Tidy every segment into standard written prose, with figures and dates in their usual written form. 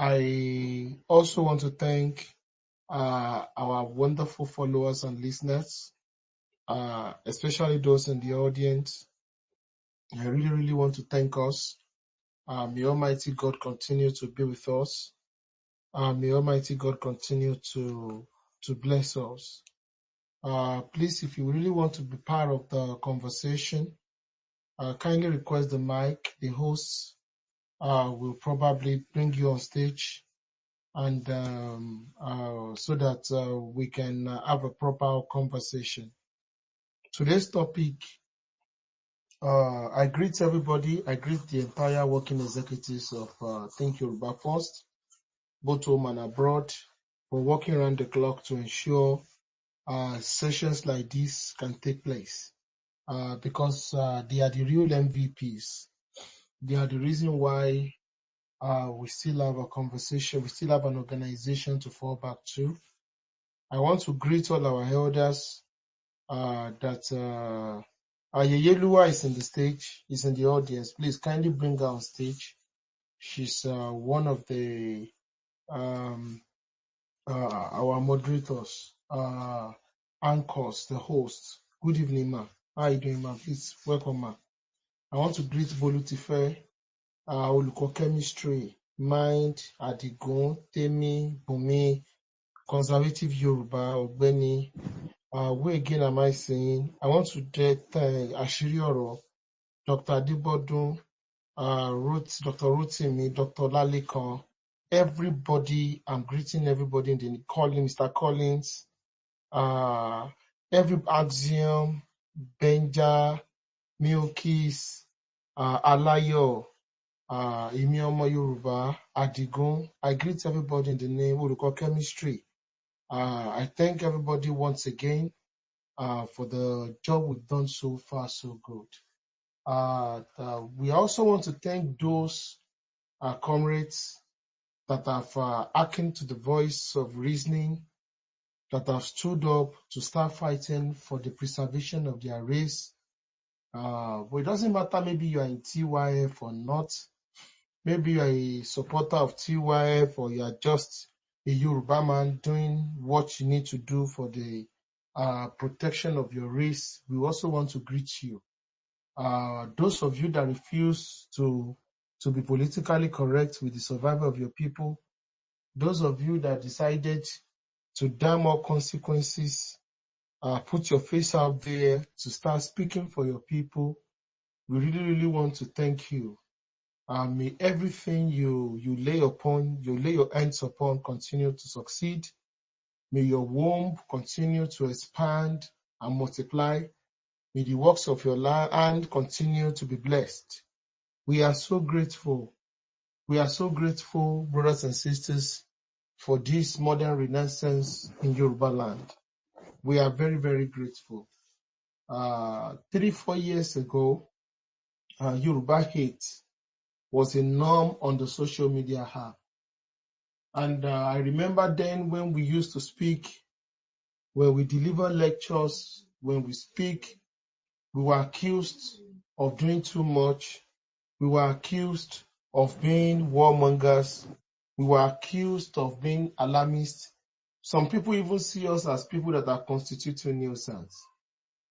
I also want to thank our wonderful followers and listeners, especially those in the audience. I really, really want to thank us. May Almighty God continue to be with us. May Almighty God continue to bless us. Please, if you really want to be part of the conversation, kindly request the mic. The hosts will probably bring you on stage, and so that we can have a proper conversation. Today's topic, I greet everybody. I greet the entire working executives of Think Yoruba First, both home and abroad, for working around the clock to ensure sessions like this can take place, because they are the real MVPs. They are the reason why we still have a conversation, we still have an organization to fall back to. I want to greet all our elders that Ayeyelua is in the stage, is in the audience. Please kindly bring her on stage. She's one of the our moderators, anchors, the hosts. Good evening, ma. How are you doing, ma? Please welcome, ma. I want to greet Bolutife, Olùkọ́ Chemistry, Mind, Adigun, Temi, Bùnmi, Conservative Yoruba, Ọ̀gbẹ́ni. Where again am I saying? I want to thank Àṣírí Ọ̀rọ̀, Dr. Adébọ́dún, Dr. Rotimi, Dr. Lalekan, everybody. I'm greeting everybody in the calling, Mr. Collins, every Axiom, Benja, Milkis, Alayo, Imi Ọmọ Yorùbá, Adigun. I greet everybody in the name Olùkọ́ Chemistry. I thank everybody once again for the job we've done so far, so good. We also want to thank those comrades that have hearkened to the voice of reasoning, that have stood up to start fighting for the preservation of their race. But it doesn't matter, maybe you are in TYF or not, maybe you are a supporter of TYF, or you are just a Yoruba man doing what you need to do for the protection of your race. We also want to greet you. Those of you that refuse to be politically correct with the survival of your people, those of you that decided to damn all consequences, put your face out there to start speaking for your people, we really, really want to thank you. May everything you lay your hands upon continue to succeed. May your womb continue to expand and multiply. May the works of your hand continue to be blessed. We are so grateful. We are so grateful, brothers and sisters, for this modern renaissance in Yoruba land. We are very, very grateful. 3-4 years ago, Yoruba hate was a norm on the social media app. And I remember then when we used to speak, when we deliver lectures, when we speak, we were accused of doing too much. We were accused of being warmongers. We were accused of being alarmists. Some people even see us as people that are constituting nuisance.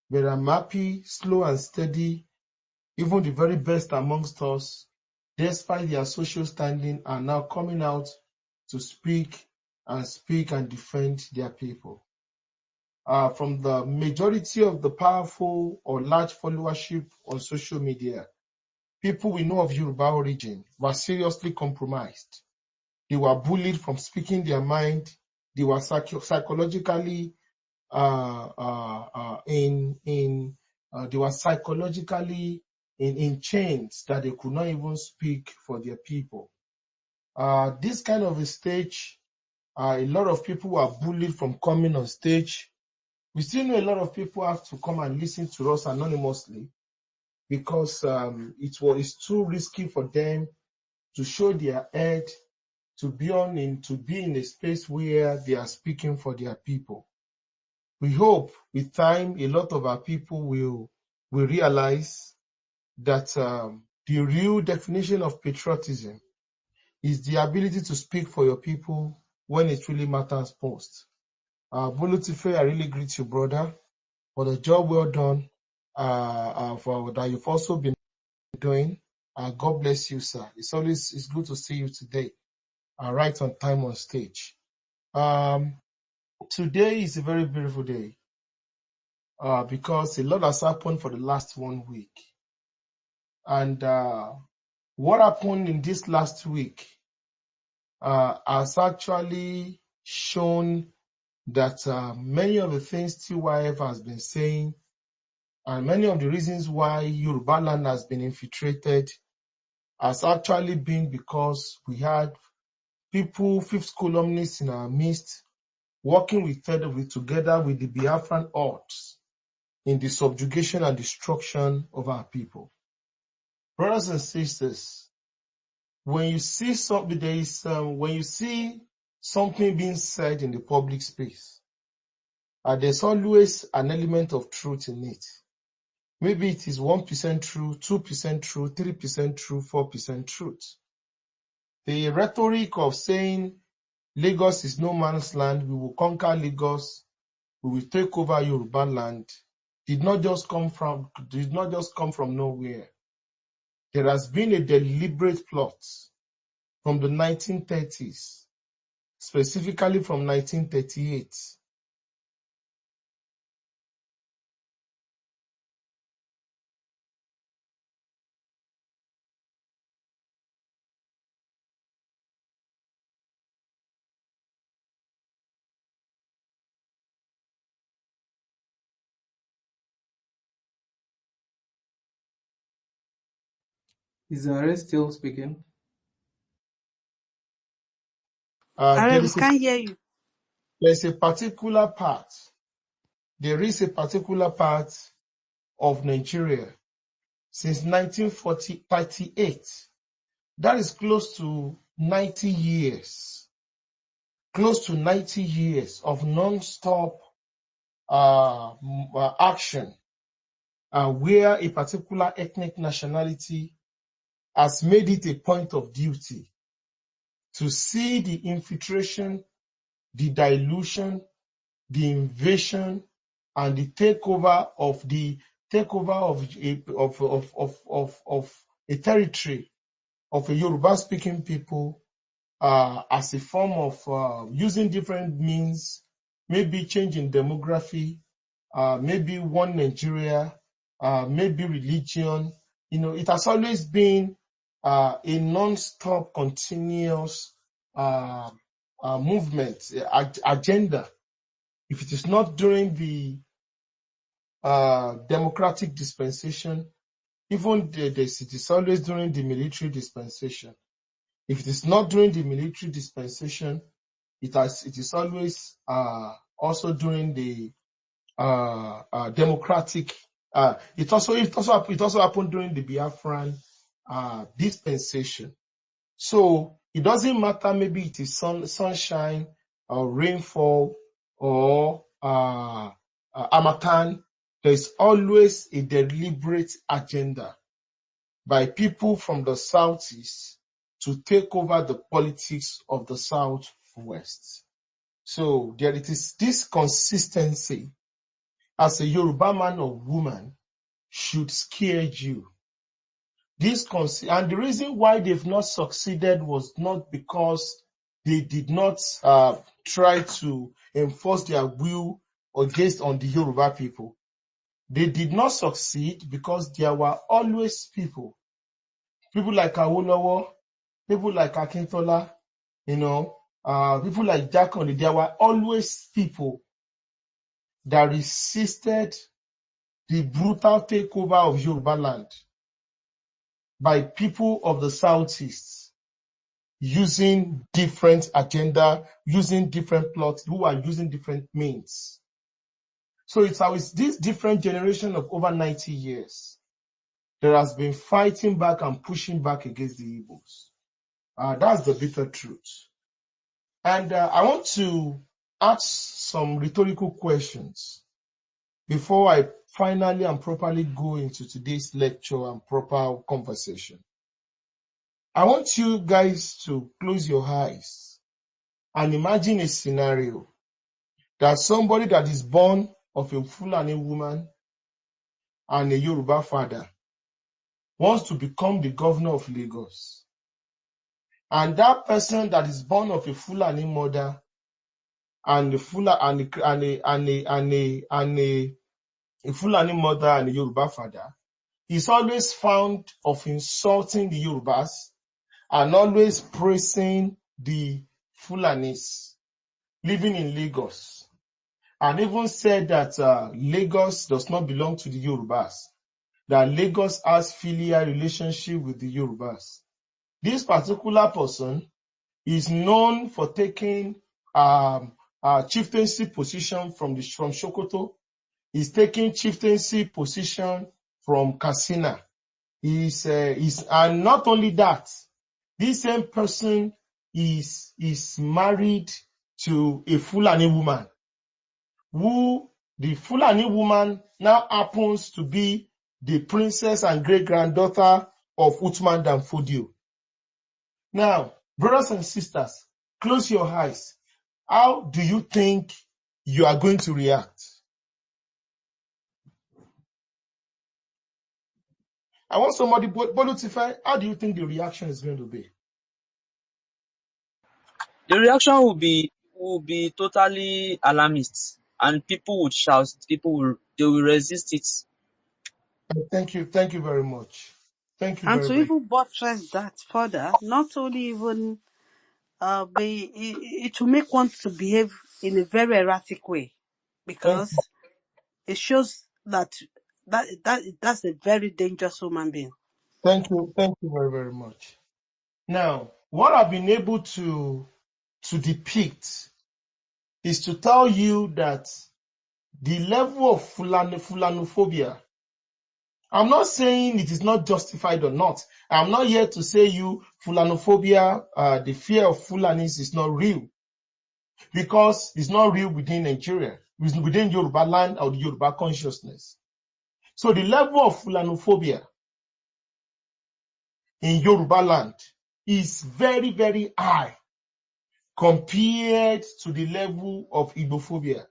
But I'm happy, slow and steady, even the very best amongst us, despite their social standing, are now coming out to speak and defend their people. From the majority of the powerful or large followership on social media, people we know of Yoruba origin were seriously compromised. They were bullied from speaking their mind. They were psychologically in chains that they could not even speak for their people. This kind of a stage, a lot of people were bullied from coming on stage. We still know a lot of people have to come and listen to us anonymously because it's too risky for them to show their head, to be in a space where they are speaking for their people. We hope with time a lot of our people will realize that the real definition of patriotism is the ability to speak for your people when it really matters most. Bolutife, I really greet you, brother, for the job well done for that you've also been doing. God bless you, sir. It's good to see you today. Right on time on stage. Today is a very beautiful day because a lot has happened for the last 1 week. And what happened in this last week has actually shown that many of the things TYF has been saying and many of the reasons why Yoruba land has been infiltrated has actually been because we had people, fifth columnists in our midst, working together with the Biafran hordes in the subjugation and destruction of our people. Brothers and sisters, when you see something, when you see something being said in the public space, there's always an element of truth in it. Maybe it is 1% true, 2% true, 3% true, 4% truth. The rhetoric of saying Lagos is no man's land, we will conquer Lagos, we will take over Yoruba land, did not just come from nowhere. There has been a deliberate plot from the 1930s, specifically from 1938. Is Are still speaking? There We can't hear you. is a particular part. There is a particular part of Nigeria since 1938. That is close to 90 years. Close to 90 years of non-stop action where a particular ethnic nationality has made it a point of duty to see the infiltration, the dilution, the invasion, and the takeover of a territory of a Yoruba-speaking people as a form of using different means, maybe changing demography, maybe one Nigeria, maybe religion. It has always been a non-stop, continuous movement, agenda. If it is not during the democratic dispensation, even it is always during the military dispensation. If it is not during the military dispensation, it is always also during the democratic. It also happened during the Biafran dispensation. So it doesn't matter. Maybe it is sunshine or rainfall or Hamatan. There is always a deliberate agenda by people from the southeast to take over the politics of the southwest. So there it is. This consistency as a Yoruba man or woman should scare you. And the reason why they've not succeeded was not because they did not try to enforce their will against on the Yoruba people. They did not succeed because there were always people like Awolowo, people like Akintola, people like Jakoni. There were always people that resisted the brutal takeover of Yoruba land by people of the southeast using different agenda, using different plots, who are using different means. So it's always this different generation of over 90 years that has been fighting back and pushing back against the Igbos. That's the bitter truth. And I want to ask some rhetorical questions before I finally and properly go into today's lecture and proper conversation. I want you guys to close your eyes and imagine a scenario that somebody that is born of a Fulani woman and a Yoruba father wants to become the governor of Lagos. And that person that is born of a Fulani mother and a Fulani mother and a Yoruba father is always found of insulting the Yorubas and always praising the Fulanis living in Lagos, and even said that Lagos does not belong to the Yorubas, that Lagos has filial relationship with the Yorubas. This particular person is known for taking chieftaincy position from Sokoto. He's taking chieftaincy position from Katsina. And not only that, this same person is married to a Fulani woman, who the Fulani woman now happens to be the princess and great-granddaughter of Uthman Dan Fodio. Now, brothers and sisters, close your eyes. How do you think you are going to react? I want somebody, Bolutify, how do you think the reaction is going to be? The reaction will be totally alarmist, and people would shout. They will resist it. Thank you very much. Thank you And very to much. even buttress that further, not only even it will make one to behave in a very erratic way, Thank you. because it shows that's a very dangerous human being. Thank you very, very much. Now, what I've been able to depict is to tell you that the level of Fulanophobia, I'm not saying it is not justified or not. I'm not here to say you Fulanophobia, the fear of Fulanis is not real, because it's not real within Nigeria, within Yoruba land or the Yoruba consciousness. So the level of Fulanophobia in Yoruba land is very, very high compared to the level of Igbophobia.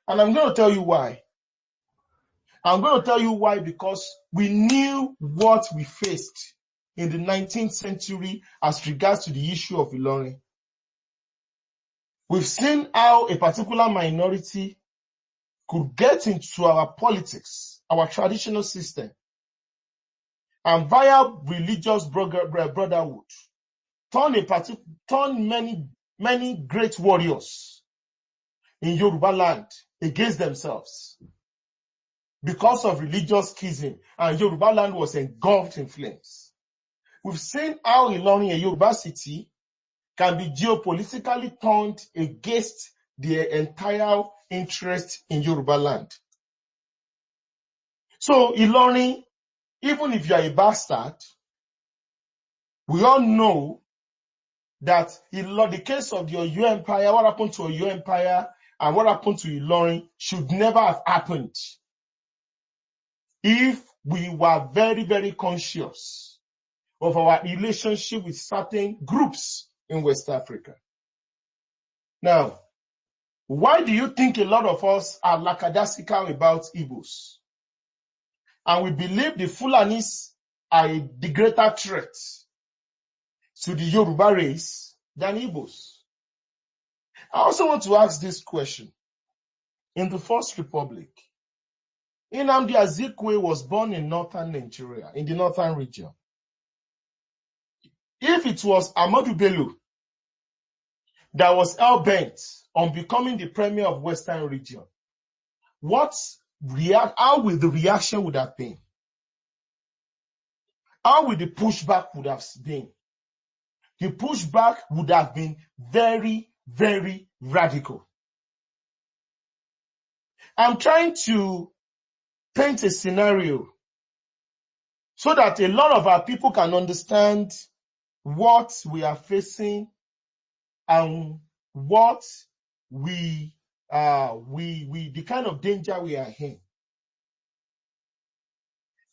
And I'm going to tell you why. I'm going to tell you why, because we knew what we faced in the 19th century as regards to the issue of Ilorin. We've seen how a particular minority could get into our politics, our traditional system, and via religious brotherhood, turn many great warriors in Yoruba land against themselves because of religious schism, and Yoruba land was engulfed in flames. We've seen how Ilorin, a Yoruba city, can be geopolitically turned against their entire interest in Yoruba land. So Ilorin, even if you are a bastard, we all know that the case of the Oyo Empire, what happened to Oyo Empire and what happened to Ilorin should never have happened if we were very, very conscious of our relationship with certain groups in West Africa. Now, why do you think a lot of us are lackadaisical about Igbos? And we believe the Fulanis are the greater threat to the Yoruba race than Igbos? I also want to ask this question. In the First Republic, Nnamdi Azikiwe was born in northern Nigeria, in the northern region. If it was Ahmadu Bello that was hell-bent on becoming the premier of Western region, how will the reaction would have been? How will the pushback would have been? The pushback would have been very, very radical. I'm trying to paint a scenario so that a lot of our people can understand what we are facing and what the kind of danger we are in.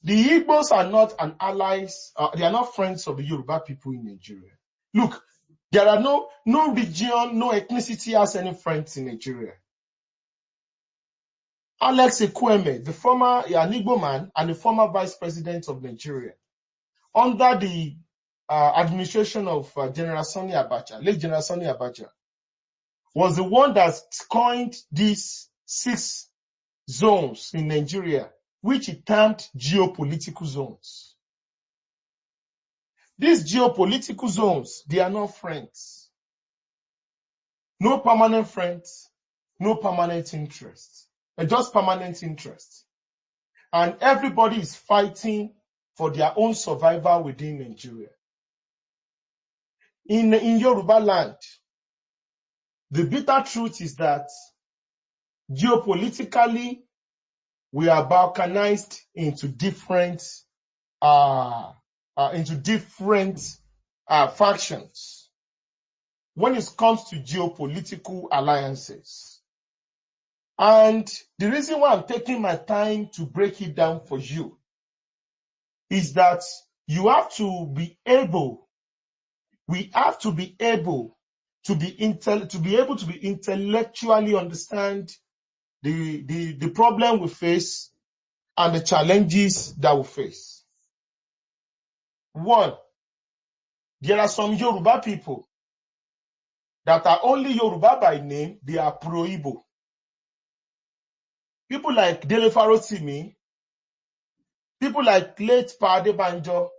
The Igbos are not an allies, they are not friends of the Yoruba people in Nigeria. Look, there are no region, no ethnicity has any friends in Nigeria. Alex Ekweme, the former an Igbo man and the former vice president of Nigeria, under the administration of General Sani Abacha, late General Sani Abacha, was the one that coined these 6 zones in Nigeria, which he termed geopolitical zones. These geopolitical zones, they are not friends. No permanent friends, no permanent interests, just permanent interests. And everybody is fighting for their own survival within Nigeria. In Yoruba land, the bitter truth is that geopolitically, we are balkanized into different factions when it comes to geopolitical alliances. And the reason why I'm taking my time to break it down for you is that you have to be able, we have to be able to be able to be intellectually understand the problem we face and the challenges that we face. One, there are some Yoruba people that are only Yoruba by name, they are pro-Igbo. People like Dele Farotimi, people like late Pade Banjo,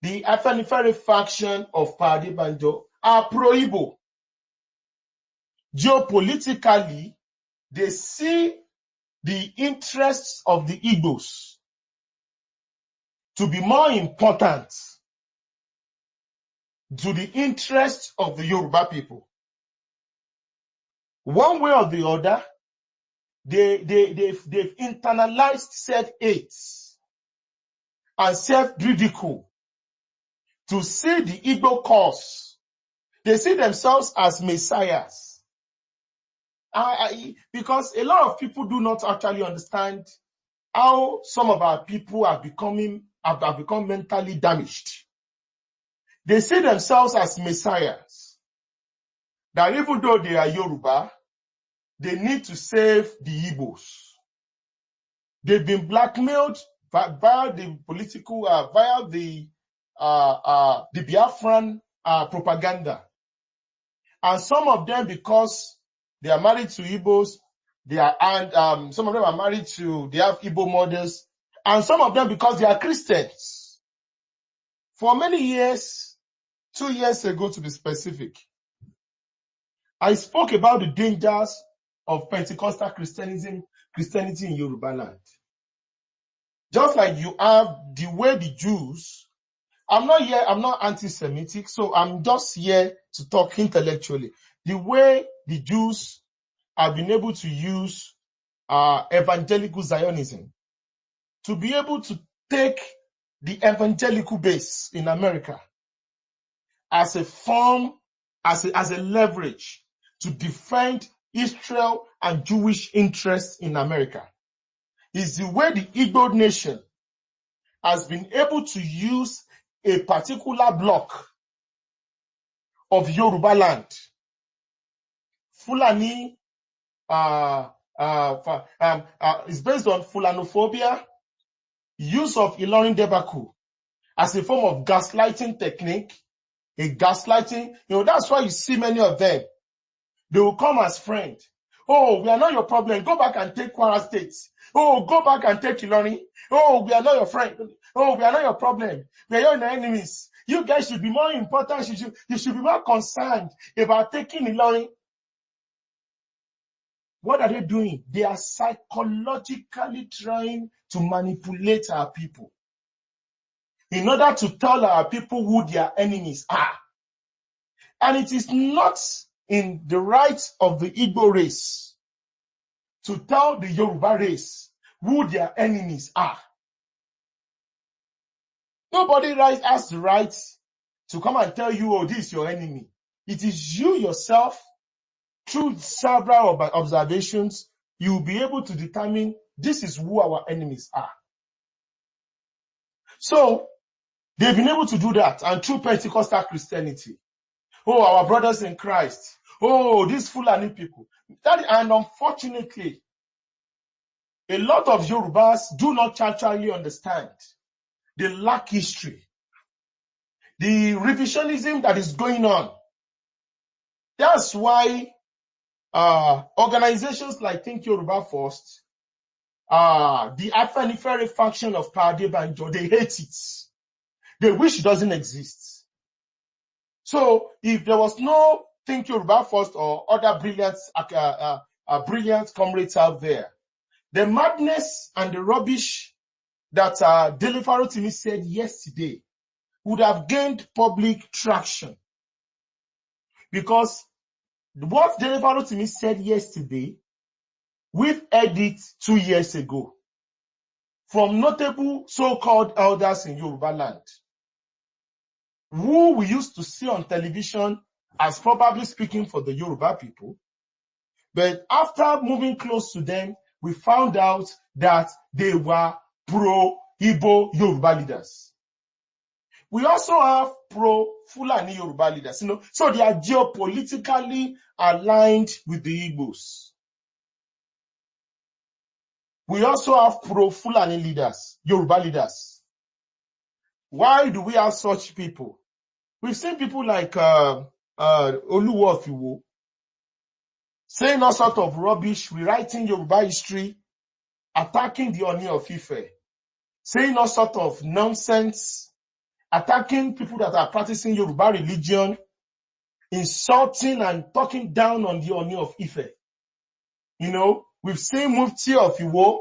the Afenifere faction of Pade Banjo are pro-Igbo. Geopolitically, they see the interests of the Igbos to be more important to the interests of the Yoruba people. One way or the other, they've internalized self-hate and self-ridicule to see the Igbo cause. They see themselves as messiahs. Because a lot of people do not actually understand how some of our people have become mentally damaged. They see themselves as messiahs. That even though they are Yoruba, they need to save the Igbos. They've been blackmailed via the political, via the Biafran propaganda. And some of them, because they are married to Igbos, some of them are married to, they have Igbo mothers, and some of them because they are Christians. For many years, 2 years ago to be specific, I spoke about the dangers of Pentecostal Christianity in Yoruba land. Just like you have the way the Jews, I'm not anti-Semitic, so I'm just here to talk intellectually. The way the Jews have been able to use evangelical Zionism to be able to take the evangelical base in America as a form, as a leverage to defend Israel and Jewish interests in America, is the way the Igbo nation has been able to use a particular block of Yoruba land. Fulani is based on Fulanophobia, use of Ilorin Debaku as a form of gaslighting technique, that's why you see many of them. They will come as friends. Oh, we are not your problem. Go back and take Kwara State. Oh, go back and take Ilorin. Oh, we are not your friend. Oh, we are not your problem. We are your enemies. You guys should be more important. You should be more concerned about taking Ilorin. What are they doing? They are psychologically trying to manipulate our people in order to tell our people who their enemies are. And it is not in the right of the Igbo race to tell the Yoruba race who their enemies are. Nobody has the right to come and tell you, oh, this is your enemy. It is you yourself, through several observations, you will be able to determine this is who our enemies are. So they've been able to do that, and through Pentecostal Christianity. Oh, our brothers in Christ. Oh, these Fulani people. And unfortunately, a lot of Yorubas do not actually understand. They lack history. The revisionism that is going on. That's why organizations like Think Yoruba First, the Afenifere faction of Pade Banjo, they hate it. They wish it doesn't exist. So if there was no Think Yoruba First or other brilliant comrades out there, the madness and the rubbish that Dele Farotimi said yesterday would have gained public traction. Because what Dele Farotimi said yesterday, we've heard it 2 years ago from notable so-called elders in Yoruba land, who we used to see on television as probably speaking for the Yoruba people. But after moving close to them, we found out that they were pro-Igbo Yoruba leaders. We also have pro-Fulani Yoruba leaders, so they are geopolitically aligned with the Igbos. We also have pro-Fulani leaders, Yoruba leaders. Why do we have such people? We've seen people like Oluwo of Iwo saying all sorts of rubbish, rewriting Yoruba history, attacking the Oni of Ife, saying all sorts of nonsense, attacking people that are practicing Yoruba religion, insulting and talking down on the Oni of Ife. We've seen Mufti of Iwo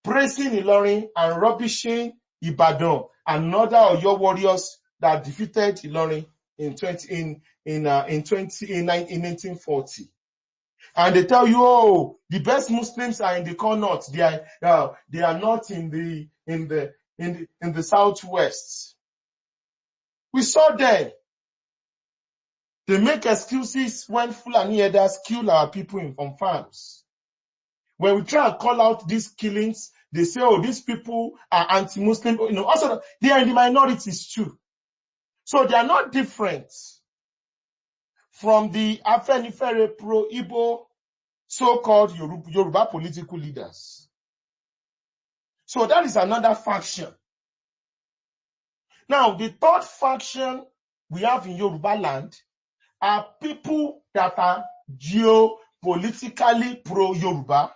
praising Ilorin and rubbishing Ibadan and other Oyo warriors that defeated Ilorin in 1940. And they tell you, oh, the best Muslims are in the Connaught. They are not in the southwest. We saw them. They make excuses when Fulani herders kill our people on farms. When we try and call out these killings, they say, oh, these people are anti-Muslim. Also, they are in the minorities too. So they are not different from the Afenifere pro-Igbo so-called Yoruba political leaders. So that is another faction. Now, the third faction we have in Yoruba land are people that are geopolitically pro-Yoruba.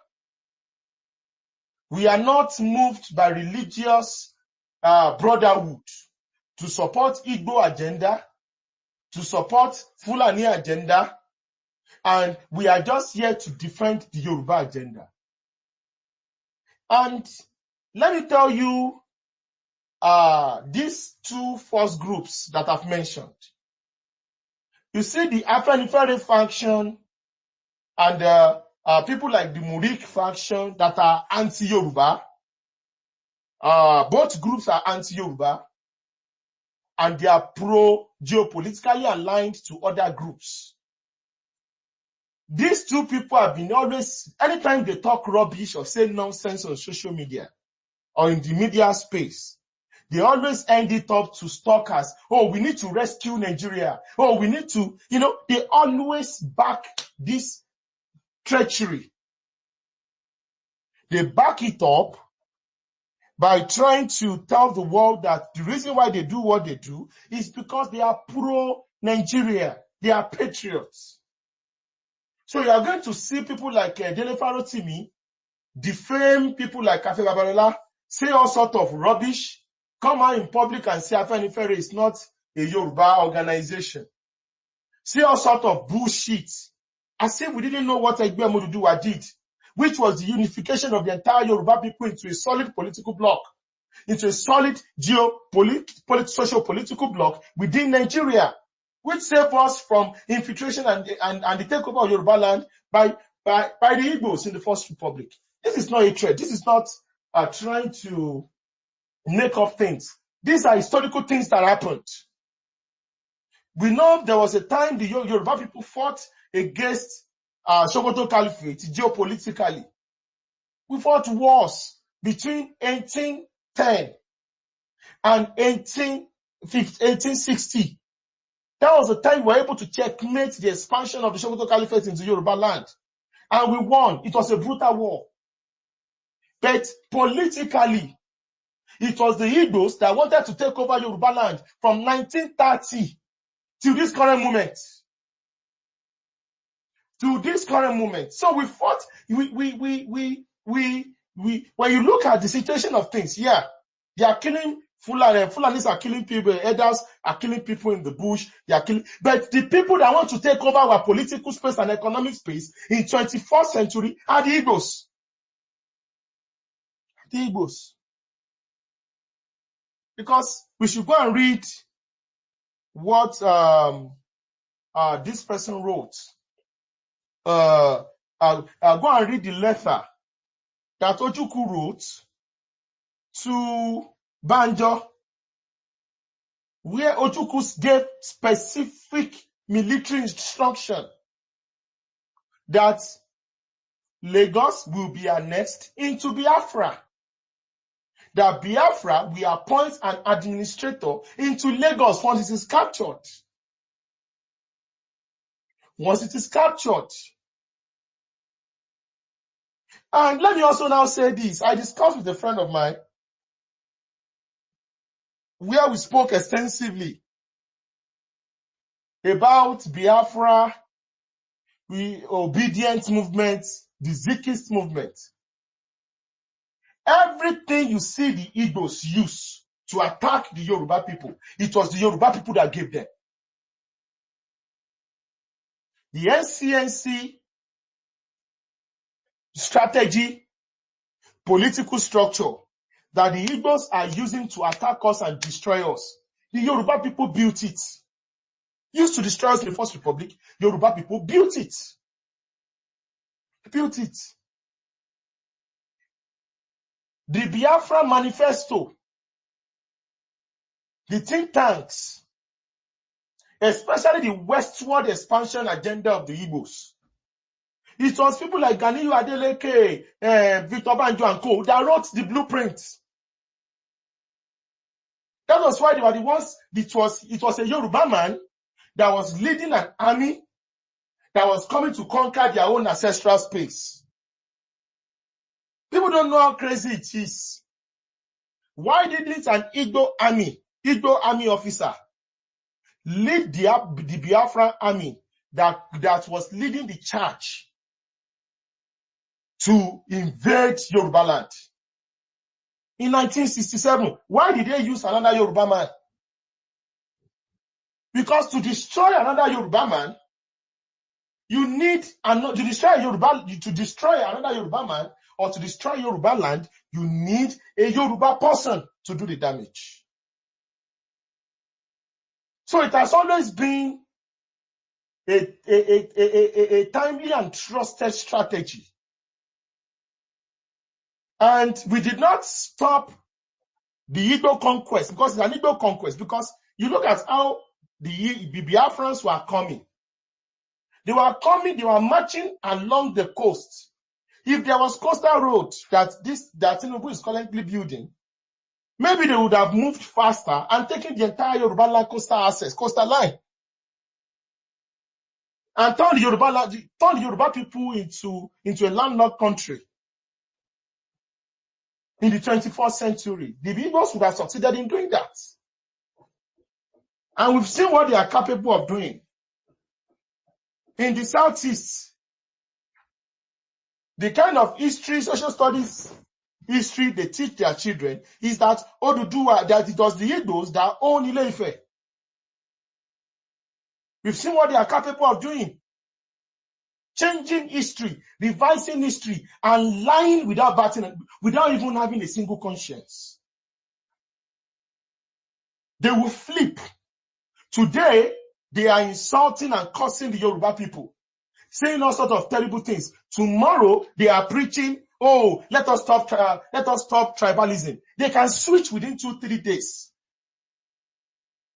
We are not moved by religious brotherhood to support Igbo agenda, to support Fulani agenda, and we are just here to defend the Yoruba agenda. And let me tell you, these two first groups that I've mentioned. You see the Afenifere faction and people like the Murik faction that are anti-Yoruba. Both groups are anti-Yoruba, and they are geopolitically aligned to other groups. These two people have been always, anytime they talk rubbish or say nonsense on social media or in the media space, they always end it up to stalkers. Oh, we need to rescue Nigeria. Oh, we need to, they always back this treachery. They back it up by trying to tell the world that the reason why they do what they do is because they are pro-Nigeria. They are patriots. So you are going to see people like Dele Farotimi defame people like Afe Babalola, say all sorts of rubbish, come out in public and say Afenifere is not a Yoruba organization. Say all sorts of bullshit. As if we didn't know what Egbe Moduduwa did, which was the unification of the entire Yoruba people into a solid political bloc, into a solid socio-political bloc within Nigeria, which saved us from infiltration and the takeover of Yoruba land by the Igbos in the First Republic. This is not a threat. This is not trying to make up things. These are historical things that happened. We know there was a time the Yoruba people fought against Sokoto Caliphate geopolitically. We fought wars between 1810 and 1860. That was the time we were able to checkmate the expansion of the Sokoto Caliphate into Yoruba land. And we won. It was a brutal war. But politically, it was the Igbos that wanted to take over Yoruba land from 1930 to this current moment. To this current moment. So we fought, when you look at the situation of things, yeah, they are killing Fulanis are killing people, elders are killing people in the bush, they are killing, but the people that want to take over our political space and economic space in 21st century are the Igbos. The Igbos. Because we should go and read what this person wrote. Go and read the letter that Ojukwu wrote to Banjo, where Ojukwu gave specific military instruction that Lagos will be annexed into Biafra. That Biafra will appoint an administrator into Lagos once it is captured. Once it is captured. And let me also now say this. I discussed with a friend of mine where we spoke extensively about Biafra, the obedient movement, the Zikist movement. Everything you see the Igbos use to attack the Yoruba people, it was the Yoruba people that gave them. The NCNC strategy, political structure that the Igbos are using to attack us and destroy us, the Yoruba people built it. Used to destroy us in the First Republic, Yoruba people built it. Built it. The Biafra Manifesto, the think tanks, especially the westward expansion agenda of the Igbos. It was people like Ganiyu Adeleke, Victor Banjo and co. that wrote the blueprint. That was why they were the ones, it was a Yoruba man that was leading an army that was coming to conquer their own ancestral space. People don't know how crazy it is. Why didn't an Igbo army officer lead the Biafran army that was leading the charge to invade Yoruba land? In 1967, why did they use another Yoruba man? Because to destroy another Yoruba man, you need to destroy another Yoruba man or to destroy Yoruba land, you need a Yoruba person to do the damage. So it has always been a timely and trusted strategy. And we did not stop the Igbo conquest because it's an Igbo conquest, because you look at how the Biafrans were coming. They were marching along the coast. If there was coastal road that Tinubu is currently building, maybe they would have moved faster and taken the entire Yoruba land coastal line, and turn the Yoruba people into a landlocked country. In the 21st century, the Igbos would have succeeded in doing that. And we've seen what they are capable of doing. In the Southeast, the kind of history, social studies history they teach their children is that that it was the Igbos that own Ile-Ife. We've seen what they are capable of doing. Changing history, revising history, and lying without even having a single conscience. They will flip. Today, they are insulting and cursing the Yoruba people, saying all sorts of terrible things. Tomorrow, they are preaching, oh, let us stop tribalism. They can switch within 2-3 days.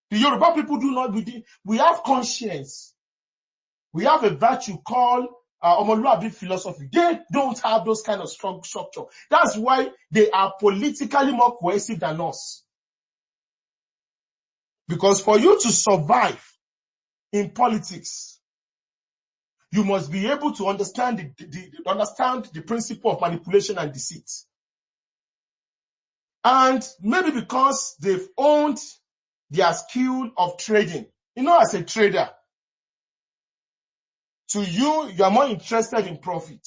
The Yoruba people do not. We have conscience. We have a virtue called Omoluabi philosophy. They don't have those kind of strong structure. That's why they are politically more cohesive than us. Because for you to survive in politics, you must be able to understand the principle of manipulation and deceit. And maybe because they've owned their skill of trading. You know, as a trader, to you, you are more interested in profit.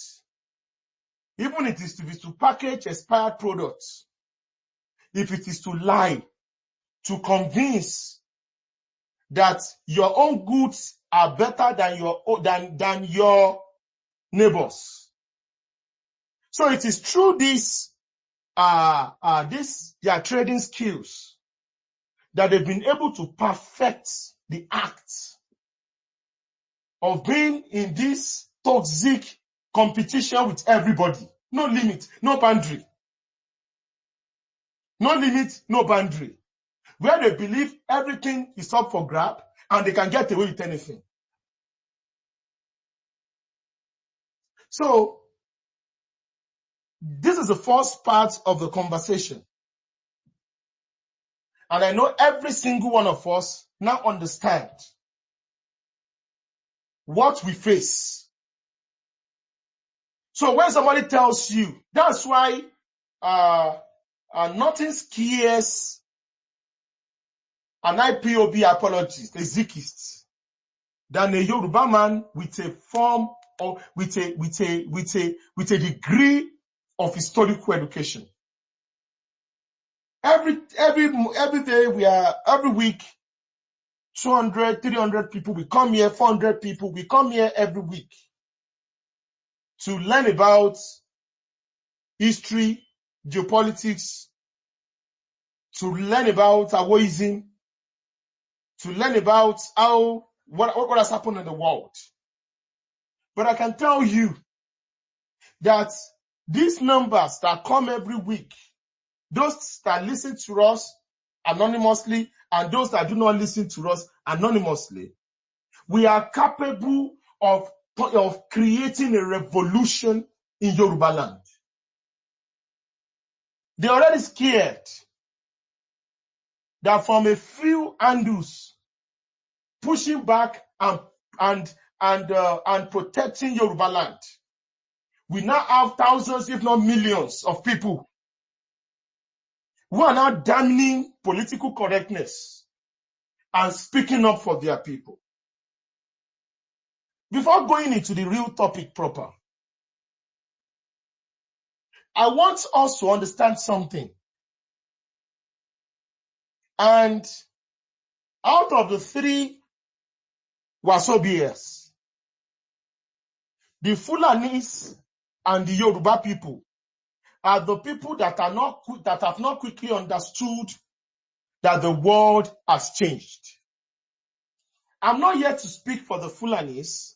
Even if it is to package expired products, if it is to lie, to convince that your own goods are better than your neighbors. So it is through their trading skills that they've been able to perfect the act of being in this toxic competition with everybody. No limit, no boundary. No limit, no boundary. Where they believe everything is up for grab and they can get away with anything. So, this is the first part of the conversation. And I know every single one of us now understand what we face. So when somebody tells you, that's why nothing scares an IPOB apologist, a Zikist, than a Yoruba man with a form or with a degree of historical education. Every day every week, 200, 300 people, we come here, 400 people, we come here every week to learn about history, geopolitics, to learn about Awoism, to learn about what has happened in the world. But I can tell you that these numbers that come every week, those that listen to us anonymously and those that do not listen to us anonymously, we are capable of creating a revolution in Yoruba land. They're already scared that from a few handles pushing back and protecting Yoruba land, we now have thousands, if not millions, of people who are now damning political correctness and speaking up for their people. Before going into the real topic proper, I want us to understand something. And out of the three Wasobias, the Fulanis and the Yoruba people are the people that have not quickly understood that the world has changed. I'm not here to speak for the Fulanis,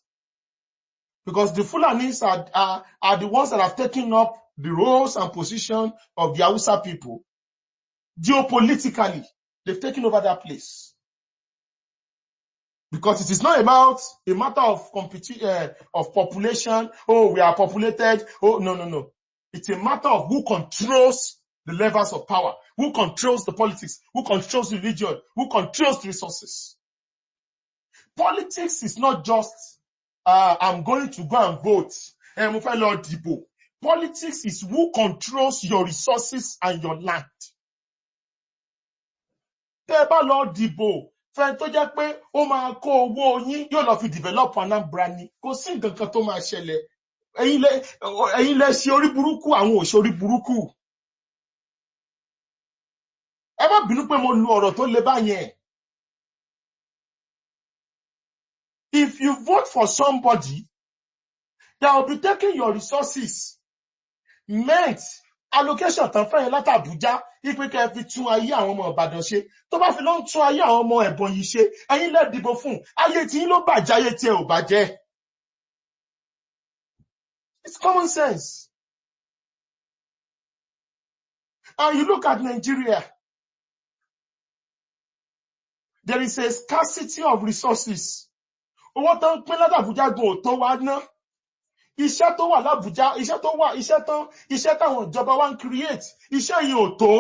because the Fulanis are the ones that have taken up the roles and position of the Hausa people. Geopolitically, they've taken over that place. Because it is not about a matter of population. Oh, we are populated. Oh, no. It's a matter of who controls the levels of power, who controls the politics, who controls the religion, who controls the resources. Politics is not just, I'm going to go and vote. Politics is who controls your resources and your land. Tẹ́ bá lọ dìbò, fẹ́ tó jẹ́ pé ó máa kó owó yín yóò lọ fi develop Anambra ni. Kò sí nǹkan kan tó máa ṣẹlẹ̀. Ẹ̀yin lẹ ṣe orí burúkú, àwọn ò ṣe orí burúkú. Ẹ má bínú pé mo lu ọ̀rọ̀ tó le báyẹn. If you vote for somebody that will be taking your resources, meant allocation tán fẹ́ yẹn láti Abuja, ipe kẹ́ fi tún ayé àwọn ọmọ Ìbàdàn ṣe, tó bá fi lọ ń tún ayé àwọn ọmọ Ẹ̀bọ̀nyì ṣe, ẹ̀yin lẹ dìbò fún, ayé tí yín ló bàjẹ́, ayé tí ẹ ò bàjẹ́. It's common sense. And you look at Nigeria, there is a scarcity of resources. Owó tó ń pín láti Abuja gan ò tó wá ná. Iṣẹ́ tó wà l'Abuja, iṣẹ́ táwọn ìjọba wa ń create, iṣẹ́ yìí ò tó.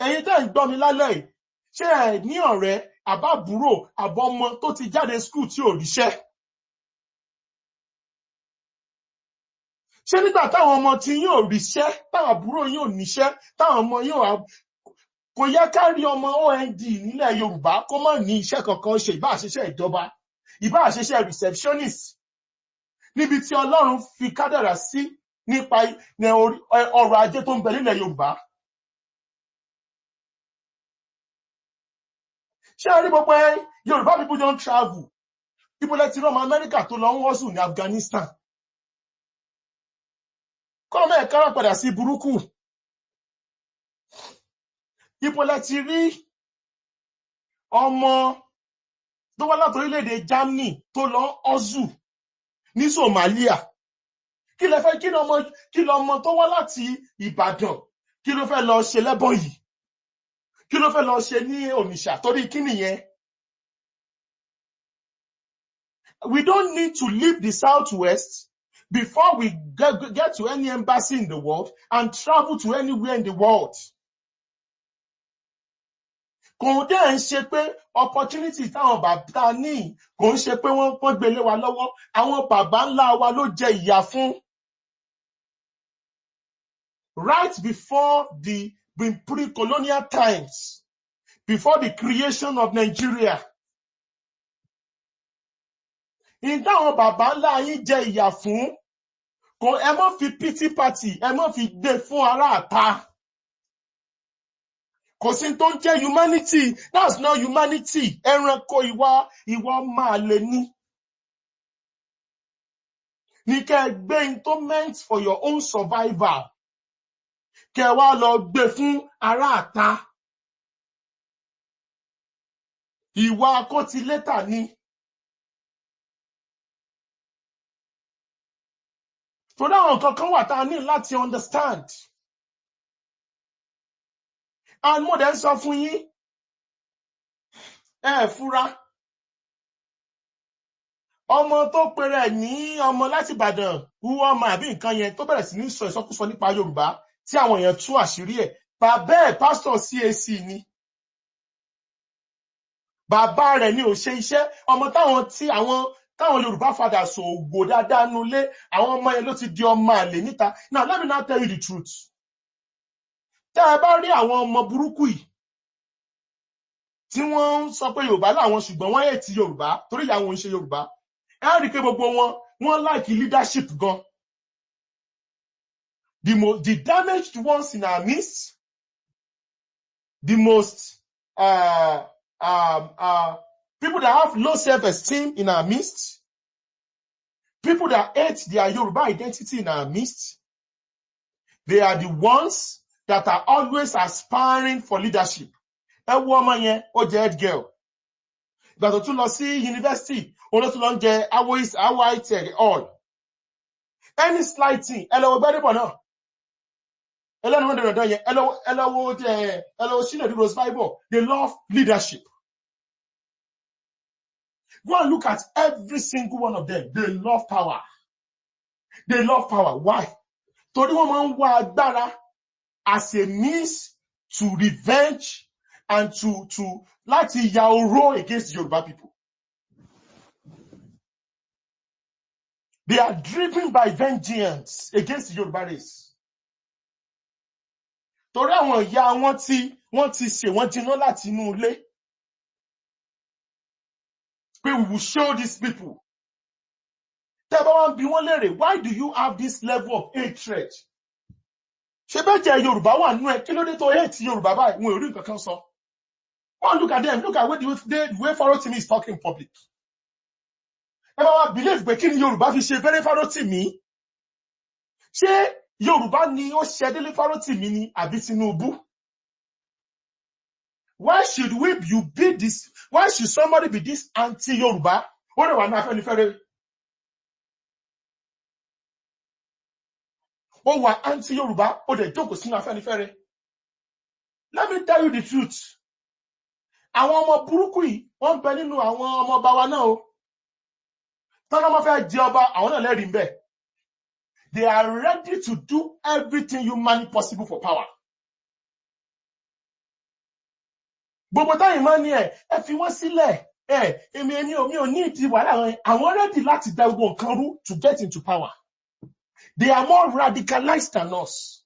ẹ̀yin tẹ́ ń gbọ́ mi lálẹ́ yìí, ṣé ẹ ní ọ̀rẹ́ àbábúrò àbọ̀mọ tó ti jáde school tí ò ríṣẹ́? Ṣé nígbà táwọn ọmọ tí yóò ríṣẹ́, táwọn àbúrò yóò níṣẹ́, táwọn ọmọ yóò kò yẹ ká rí ọmọ OND nílẹ̀ Yorùbá kó má ní iṣẹ́ kankan ṣe, ìbá àṣiṣẹ́ ìjọba, ìbá àṣiṣẹ́ receptionist, níbi tí Ọlọ́run fi kádàrá sí nípa ọrọ̀ ajé tó ń bẹ nílẹ̀ Yorùbá. Ṣé ẹ rí gbogbo Yorùbá people don't travel? Ibo lẹ ti rán ọmọ Amẹ́ríkà tó lọ ń hustle ní Afghanistan? Kọ́lọ́mọ̀ ẹ̀ka rà padà sí burúkú. Ibo lẹ ti rí ọmọ tó wá láti orílẹ̀-èdè Germany tó lọ ń hustle ní Somalia? Kí lẹ fẹ́, kí lọmọ tó wá láti Ìbàdàn, kí ló fẹ́ lọ ṣe lẹ́bọ̀n yìí? Kí ló fẹ́ lọ ṣe ní Onitsha? Torí kí nìyẹn? We don't need to leave the Southwest before we get to any embassy in the world and travel to anywhere in the world. Kò dẹ̀ ń ṣe pé opportunity táwọn bàbá ní, kò ń ṣe pé wọ́n gbélé wa lọ́wọ́. Àwọn bàbá ńlá wa ló jẹ ìyà fún. Right before the pre-colonial times, before the creation of Nigeria. In táwọn bàbá ńlá yín jẹ ìyà fún, kò ẹ má fi pity party, ẹ má fi gbé fún ará àta. Kò sí tó ń jẹ́ humanity, that's not humanity. Ẹranko ìwà máa lè ní. Ní kẹ́ gbé in tó meant for your own survival. Kẹ́ wá lọ gbé fún ará àta. Ìwà akọ́tilétà ni. Torí àwọn kankan wà tá a ní láti understand. And mo dẹ̀ ń sọ fún yín, fura. Ọmọ tó pèrè ní ọmọ láti Ìbàdàn, ọmọ àbí nǹkan yẹn tó bẹ̀rẹ̀ sí ní sọ ìsọkúsọ nípa Yorùbá tí àwọn èèyàn tú àṣírí ẹ̀. Bàbá ẹ̀ pásítọ̀ CAC ni. Bàbá rẹ̀ ni ò ṣe iṣẹ́. Ọmọ táwọn Yorùbá fadà sògbò dáadáa nulé, àwọn ọmọ yẹn ló ti di ọmọ àlè níta. Now let me now tell you the truth. Tẹ́ ẹ bá rí àwọn ọmọ burúkú yìí tí wọ́n ń sọ pé Yorùbá láwọn ṣùgbọ́n wọ́n hate Yorùbá torí ìyá wọn ń ṣe Yorùbá, ẹ rí pé gbogbo wọ́n like leadership gan. The damaged ones in our midst, the most people that have low self-esteem in our midst, people that hate their Yoruba identity in our midst, they are the ones that are always aspiring for leadership. Ẹ wo ọmọ yẹn, ó jẹ́ head girl. Ìgbà tó tún lọ sí university, ó ló tún lọ ń jẹ Hawaii all. Any slight thing, ẹ lọ wo bẹ́ẹ̀ bọ̀ náà. Ẹ lọ́nu wọn dandan yẹn, ẹ lọ wo Chinedu Rose Bible. They love leadership. Go and look at every single one of them. They love power. They love power. Why? Torí wọ́n máa ń wá agbára as a means to revenge and to láti ya oró against the Yoruba people. They are driven by vengeance against the Yoruba race. Torí àwọn ìyá wọ́n ti ṣe wọ́n jiná láti inú ilé. We will show these people. Tẹ́ bá wá bi wọ́n léèrè, why do you have this level of hatred? Ṣé bẹ́ẹ̀ jẹ́ Yorùbá wà nínú ẹ, kí ló dé tó hate Yorùbá báyìí? Wọn ò rí nǹkan kan sọ. One look at them, look at the way Farotimi is talking in public. Ẹ bá wá believe pé kí ni Yorùbá fi ṣe bẹ́rẹ̀ Farotimi? Ṣé Yorùbá ni ó ṣe Délé Farotimi ni àbí Tinubu? Why should somebody be this anti-Yoruba? Ó rẹ̀ wà ní Afẹ́nifẹ́re. Ó wà anti-Yoruba, ó dẹ̀ jókòó sínú Afẹ́nifẹ́re. Let me tell you the truth. Àwọn ọmọ burúkú yìí, wọ́n ń bẹ nínú àwọn ọmọ ọba wa náà o. Tọ́lá máa fẹ́ jẹ ọba, àwọn náà lẹ́rìí ń bẹ. They are ready to do everything humanly possible for power. Gbogbo táyì máa ní ẹ fi wọ́n sílẹ̀. Mi ò ní ìdí wàhálà àwọn ready láti dá gbogbo nǹkan rú to get into power. They are more radicalized than us.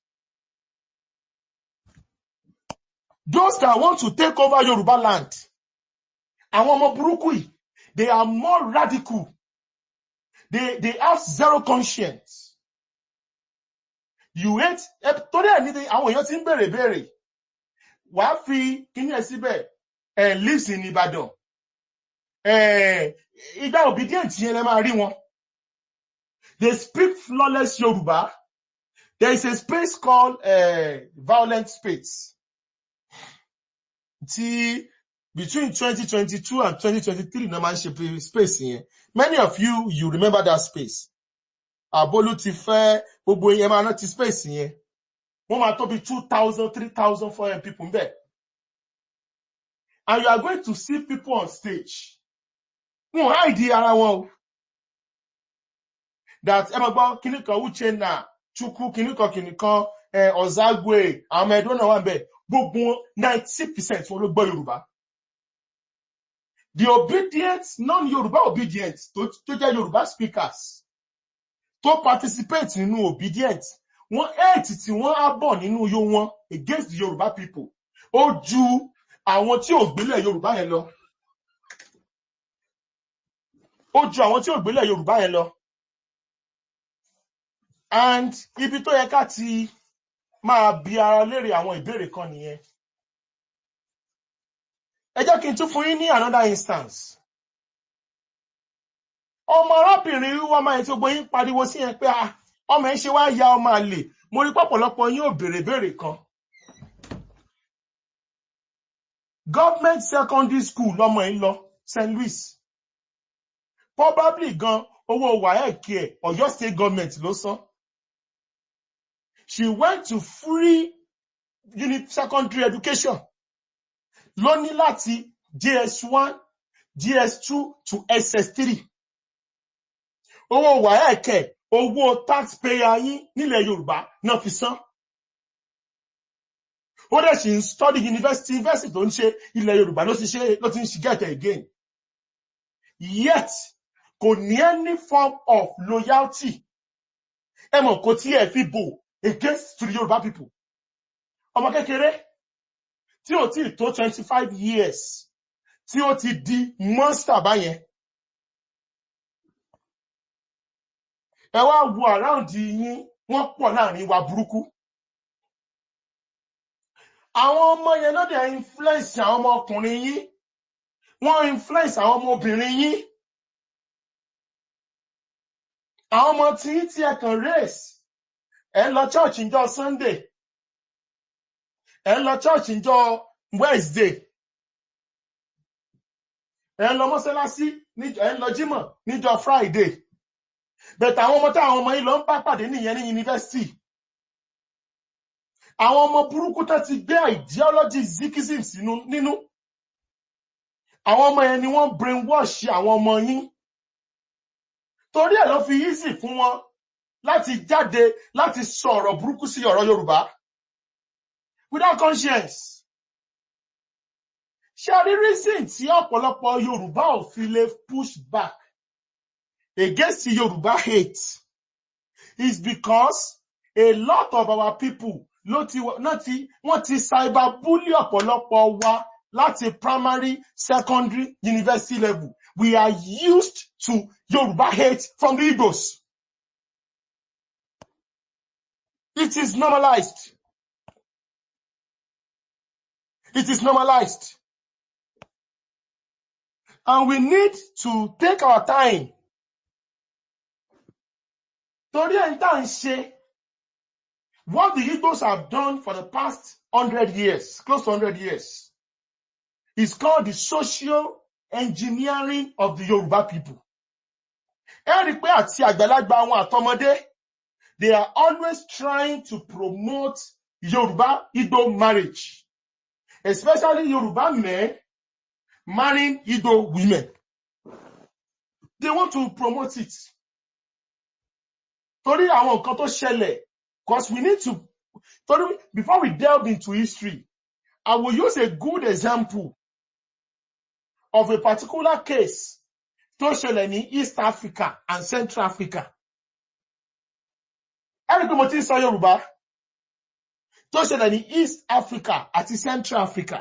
Those that want to take over Yoruba land, àwọn ọmọ burúkú yìí, they are more radical. They have zero conscience. You hate, torí ẹ̀ ní àwọn èèyàn ti ń béèrè. Wàá fi kíní ẹ̀ síbẹ̀, lives in Ibadan. Ìgbà obedient yẹn lẹ máa rí wọn. They speak flawless Yoruba. There is a space called violent space. Between 2022 and 2023, no man ṣe space here. Many of you remember that space. Abolu ti fẹ́ gbogbo yẹn máa rántí space yẹn. Wọ́n máa tó bí 2,000, 3,000, 400 people there. And you are going to see people on stage. Wọ́n hide ara wọn o. That ẹ máa gbọ́ kíní kan Uchenna, Chukwu kíní kan Ọ̀zágwe, àwọn ẹ̀dọ́ náà wà ń bẹ̀. Gbogbo 90% wọn ló gbọ́ Yorùbá. The obedient, non-Yoruba obedient, tó jẹ́ Yoruba speakers, tó participate nínú obedient, wọ́n hate tí wọ́n á bọ̀ nínú yó wọn against the Yoruba people. Ó ju àwọn tí ò gbélé Yorùbá yẹn lọ. And ibi tó yẹ ká ti máa bi ara léèrè àwọn ìbéèrè kan nìyẹn. Ẹ jẹ́ kí n tún fún yín ní another instance. Ọmọ arábìnrin wá máa tí gbogbo yín pariwo sí yẹn pé ọmọ ẹ̀ ṣe wá ya ọmọ àlè. Mo rí pọ̀pọ̀lọpọ̀ yín ò béèrè kan. Government secondary school lọmọ ẹ̀ lọ, St. Louis. Probably gan owó WAEC ẹ̀ Ọ̀yọ́ state government ló san. She went to free secondary education. Lóní láti JS1, JS2 to SS3. Owó WAEC ẹ̀, owó taxpayer yín nílẹ̀ Yorùbá náà fi san. Ó dẹ̀ ṣì ń study university tó ń ṣe ilẹ̀ Yorùbá ló ti ń ṣe get again. Yet, kò ní any form of loyalty. Ẹ mọ̀ kò tí ẹ fi bò against to the Yoruba people. Ọmọ kékeré tí ó ti tó 25 years tí ó ti di monster báyẹn. Ẹ wá wo around yín, wọ́n pọ̀ láàrin wa burúkú. Àwọn ọmọ yẹn ló dẹ̀ influence àwọn ọmọ ọkùnrin yín. Wọ́n influence àwọn ọmọ obìnrin yín. Àwọn ọmọ tí ẹ kàn race. Ẹ lọ church ńjọ́ Sunday. Ẹ lọ church ńjọ́ Wednesday. Ẹ lọ mọ́sálásí, ẹ lọ Jímọ̀ níjọ́ Friday. But àwọn ọmọ táwọn ọmọ yìí lọ ń bá pàdé nìyẹn ní university. Àwọn ọmọ burúkú tó ti gbé ideology Zikism nínú. Àwọn ọmọ yẹn ni wọ́n brainwash àwọn ọmọ yín. Torí ẹ̀ ló fi easy fún wọn láti jáde láti sọ̀rọ̀ burúkú sí ọ̀rọ̀ Yorùbá. Without conscience. Ṣé the reason tí ọ̀pọ̀lọpọ̀ Yorùbá ò fi lè push back against the Yoruba hate is because a lot of our people wọ́n ti cyberbully ọ̀pọ̀lọpọ̀ wa láti primary, secondary, university level. We are used to Yoruba hate from the Igbos. It is normalized. It is normalized. And we need to take our time. Torí ẹ̀ ń tà ń ṣe what the Igbos have done for the past 100 years, close to 100 years, is called the social engineering of the Yoruba people. Ẹ rí pé àti àgbàlagbà àwọn àtọmọdé, they are always trying to promote Yoruba-Igbo marriage, especially Yoruba men marrying Igbo women. They want to promote it. Torí àwọn nǹkan tó ṣẹlẹ̀, because we need to, before we delve into history, I will use a good example of a particular case tó ṣẹlẹ̀ ní East Africa and Central Africa. Ẹ̀rí pé mo ti ń sọ Yorùbá tó ṣẹlẹ̀ ní East Africa àti Central Africa.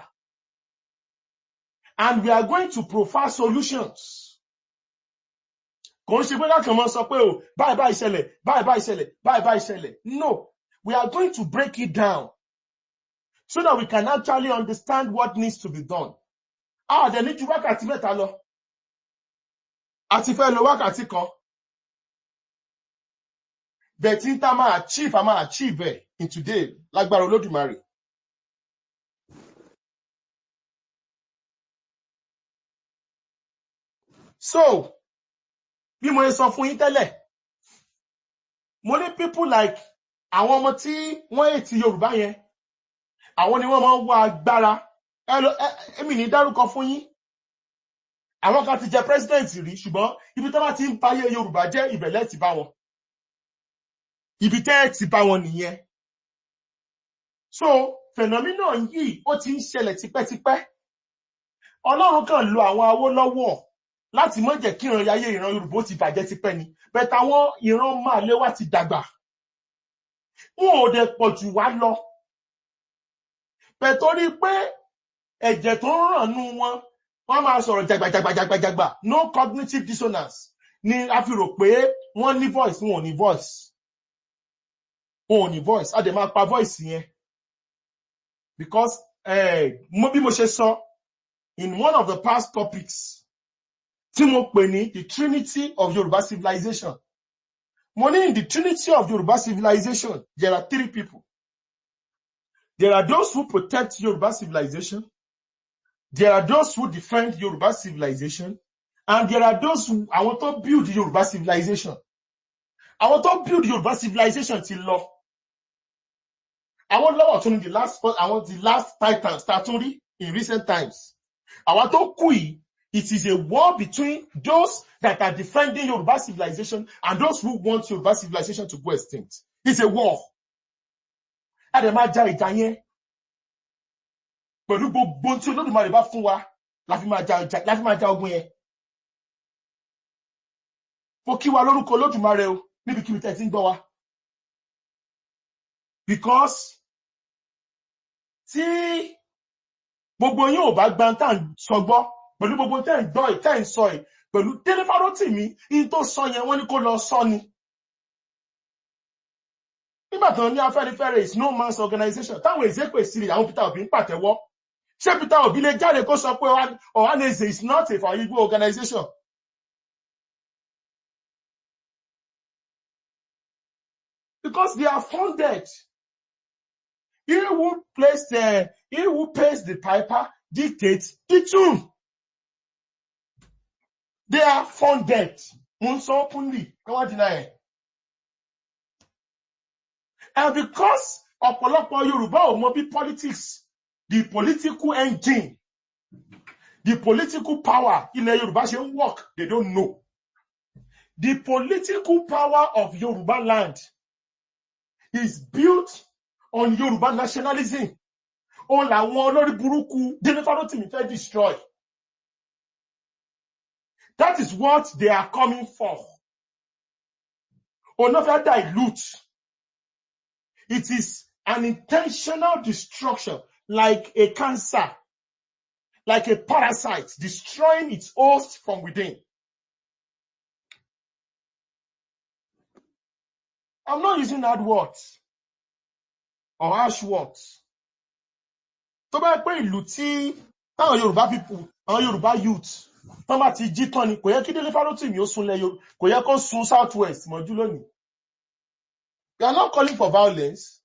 And we are going to provide solutions. Kò ń ṣe pé láti ọmọ sọ pé o báyìí báyìí ṣẹlẹ̀, báyìí báyìí ṣẹlẹ̀, báyìí báyìí ṣẹlẹ̀. No, we are going to break it down so that we can actually understand what needs to be done. Dẹ̀ ní ju wákàtí mẹ́ta lọ. Àti fẹ́ lo wákàtí kan. Bẹ̀tí tá máa achieve ẹ̀ in today lágbára Olódùmarè. So, bí mo sọ fún yín tẹ́lẹ̀, mo ní people like àwọn ọmọ tí wọ́n ètì Yorùbá yẹn, àwọn ni wọ́n máa ń wá agbára. Èmi ní dárúkọ fún yín. Àwọn kan ti jẹ president rí, ṣùgbọ́n ibi tó bá ti ń báyé Yorùbá jẹ́ ìbẹ̀lẹ̀ ti bá wọn. Ibi tẹ́ ti bá wọn nìyẹn. So, phenomenon yìí ó ti ń ṣẹlẹ̀ tipẹ́tipẹ́. Ọlọ́run kan lo àwọn Awólọ́wọ̀ láti má jẹ́ kí ìran ayé ìran Yorùbá ti bàjẹ́ tipẹ́ ni. But àwọn ìran máa lé wá ti dàgbà. Wọn ò dẹ̀ pọ̀ jù wá lọ. But torí pé ẹ̀jẹ̀ tó ń ràn nú wọn, wọ́n máa sọ̀rọ̀ jàgbàjàgbàjàgbàjàgbà. No cognitive dissonance. Ni a fi rò pé wọ́n ní voice, wọn ò ní voice. Wọn ò ní voice. A dẹ̀ máa pa voice yẹn. Because bí mo ṣe sọ, in one of the past topics, tí mo pè ní the Trinity of Yoruba civilization. Mo ní in the Trinity of Yoruba civilization, there are three people. There are those who protect Yoruba civilization. There are those who defend Yoruba civilization. And there are those who want to build Yoruba civilization. I want to build Yoruba civilization till love. I want love to the last titans starting in recent times. I want to kui. It is a war between those that are defending Yoruba civilization and those who want Yoruba civilization to go extinct. It's a war. Ademaja ìjà pẹ̀lú gbogbo tí Olódùmarè bá fún wa la fi máa ja ogun yẹn. Mo kí wa lórúkọ Olódùmarè o níbikíbi tẹ́ ti ń gbọ́ wa. Because tí gbogbo yín ò bá gba tá ń sọ gbọ́ pẹ̀lú gbogbo tẹ́ ń gbọ́ tẹ́ ń sọ ẹ̀ pẹ̀lú Délé Fárótìmí in tó sọ yẹn wọ́n ní kó lọ sọ ni. Nígbà tó ní Afẹ́nifẹ́re is no man's organization. Táwọn èzèpè sí àwọn Peter Obi ń pàtẹ́wọ́. Ṣé Peter Obi lè jáde kó sọ pé Ohanaeze is not a Igbo organization? Because they are funded. He who pays the piper dictates the tune. They are funded. Munso openly. No one deny it. And because ọ̀pọ̀lọpọ̀ Yorùbá ò mọ bí politics, the political engine, the political power ilẹ̀ Yorùbá ṣe ń work, they don't know. The political power of Yoruba land is built on Yoruba nationalism. Ó làwọn olórí burúkú Délé Fárótìmí fẹ́ destroy. That is what they are coming for. Ó náà fẹ́ dilute. It is an intentional destruction, like a cancer, like a parasite, destroying its host from within. I'm not using hard words or harsh words. Tó bá pé ìlú tí táwọn Yorùbá people, àwọn Yorùbá youth, tó bá ti jí tán ni kò yẹ kí Délé Fárótìmí ó sùn lẹ̀ Yorùbá, kò yẹ kó sùn Southwest mọ́jú lónìí. You are not calling for violence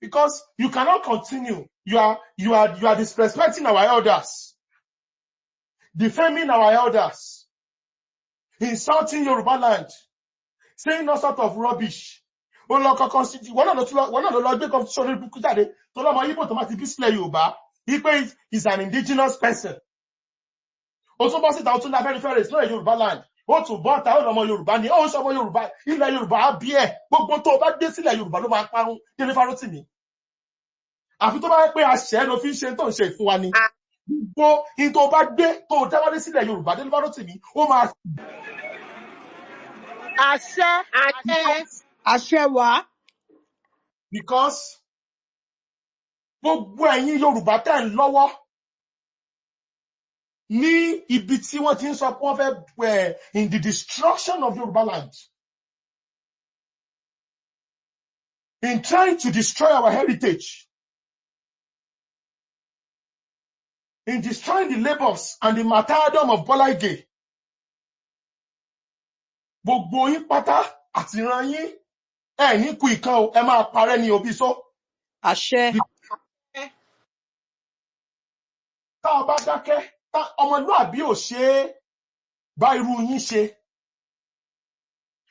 because you cannot continue. You are disrespecting our elders, defaming our elders, insulting Yoruba land, saying all sort of rubbish. One of the constitutional book jáde tó lọ́mọ Igbo tó máa ti bí sílẹ̀ Yorùbá. He is an indigenous person. Ó tún bọ́ síta ó tún ní Afẹ́nifẹ́re is not a Yoruba land. Ó tún bọ́ ta ó lọ́mọ Yorùbá ni ó ń sọmọ Yorùbá ilẹ̀ Yorùbá á bí ẹ̀ gbogbo tó bá dé sílẹ̀ Yorùbá ló máa parun Délé Fárótìmí. àfi tó bá pé àṣẹ ló fi ń ṣe tó ń ṣe fún wa ni gbogbo in tó bá gbé tó dáwọ́lé sílẹ̀ Yorùbá dé lọ́dọ̀ tèmi ó máa. àṣẹ wá. Because gbogbo ẹ̀yin Yorùbá tẹ́ ń lọ́wọ́ ní ibi tí wọ́n ti ń sọ pé wọ́n fẹ́ in the destruction of Yoruba land, in trying to destroy our heritage, in destroying the labors and the martyrdom of Bola Ige. Gbogbo yín pátá àti ìran yín ẹ ní kú ìkan o, ẹ máa parẹ́ ní òbí só. àṣẹ. Tá a bá dákẹ́, ọmọlúàbí ò ṣe é bá irú yín ṣe.